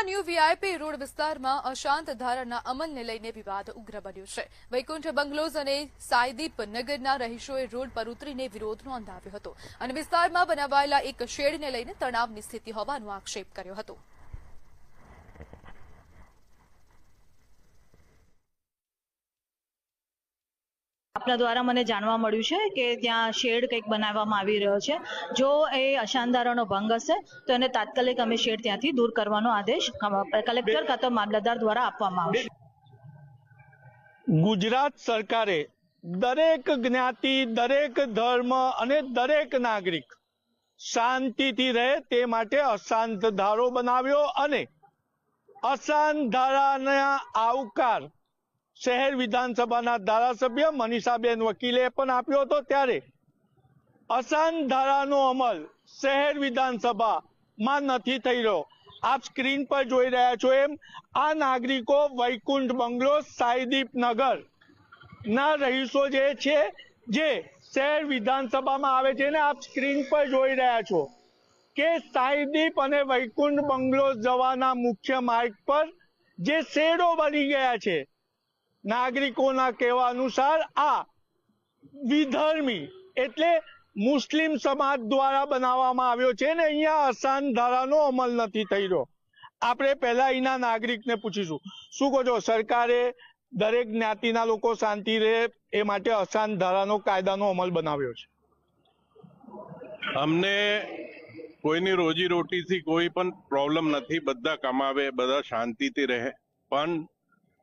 New VIP road વિસ્તારમાં અશાંત ધારાના અમલને લઈને વિવાદ ઉગ્ર બન્યો છે। વૈકુંઠ બંગલોઝ અને સાયદીપ નગરના રહીશોએ રોડ પર ઉતરીને વિરોધ નોંધાવ્યો હતો અને વિસ્તારમાં બનાવાયેલા એક શેડને લઈને તણાવની સ્થિતિ હોવાનો આક્ષેપ કર્યો હતો। આપના દ્વારા મને જાણવા મળ્યું છે કે ત્યાં શેડ કંઈક બનાવવામાં આવી રહ્યો છે। જો એ અશાંતધારાનો ભંગ હશે તો એને તાત્કાલિક અમે શેડ ત્યાંથી દૂર કરવાનો આદેશ કલેક્ટર કાં તો મામલતદાર દ્વારા આપવામાં આવશે। ગુજરાત સરકારે દરેક જ્ઞાતિ, દરેક ધર્મ અને દરેક નાગરિક શાંતિથી રહે તે માટે અશાંત ધારો બનાવ્યો અને અશાંત ધારાના આવકાર શહેર વિધાનસભાના ધારાસભ્ય મનીષાબેન વકીલે પણ આપ્યો હતો। ત્યારે અશાંત ધારાનો અમલ શહેર વિધાનસભામાં નથી થઈ રહ્યો। આપ સ્ક્રીન પર જોઈ રહ્યા છો એમ આ નાગરિકો વૈકુંઠ બંગલો સાયદીપ નગર ના રહીશો જે છે જે શહેર વિધાનસભામાં આવે છે ને આપ સ્ક્રીન પર જોઈ રહ્યા છો કે સાયદીપ અને વૈકુંઠ બંગલો જવાના મુખ્ય માર્ગ પર જે શેડો બની ગયા છે, નાગરિકોના કહેવા અનુસાર આ વિધર્મી એટલે મુસ્લિમ સમાજ દ્વારા બનાવવામાં આવ્યો છે ને અહીંયા અશાંત ધારાનો અમલ નથી થઈ રહ્યો। આપણે પહેલા અહીંના નાગરિકને પૂછીશું, શું કહો છો? સરકારે દરેક જ્ઞાતિના લોકો શાંતિ રહે એ માટે અશાંત ધારાનો કાયદાનો અમલ બનાવ્યો છે। અમને કોઈની રોજી રોટીથી કોઈ પણ પ્રોબ્લેમ નથી, બધા કમાવે, બધા શાંતિથી રહે, પણ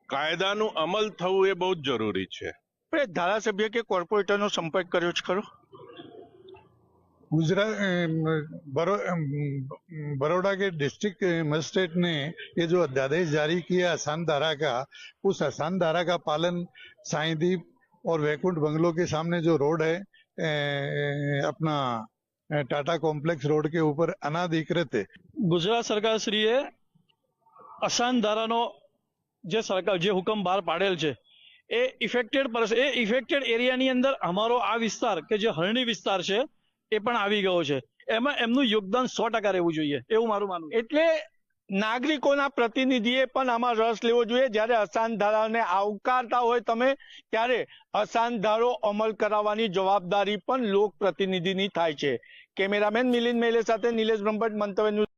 કાયદાનું અમલ થવું એ બહુ જ જરૂરી છે। ધારાસભ્ય કે કોર્પોરેટરનો સંપર્ક કર્યો છે ખરો? बड़ौदा के डिस्ट्रिक्ट मजिस्ट्रेट ने ये जो अध्यादेश जारी किया अशांत धारा का, उस अशांत धारा का पालन साईदीप और वैकुंठ बंगलो के सामने जो रोड है अपना टाटा कॉम्प्लेक्स रोड के ऊपर अनाधिकृत है। गुजरात सरकार श्रीए अशांत धारानो जे हुकम बहार पाडेल छे ए इफेक्टेड एरियानी अंदर अमारो आ विस्तार के जे हरणी विस्तार छे એ પણ આવી ગયો છે। એમાં એમનું યોગદાન 100% રહેવું જોઈએ એવું મારું માનવું। એટલે નાગરિકોના પ્રતિનિધિએ પણ આમાં રસ લેવો જોઈએ। જ્યારે અશાંત ધારાને આવકારતા હોય તમે ત્યારે અશાંત ધારો અમલ કરાવવાની જવાબદારી પણ લોક પ્રતિનિધિની થાય છે। કેમેરામેન મિલિંદ મેલે સાથે નિલેશ બ્રહ્મભટ્ટ, મંતવ્ય ન્યૂઝ।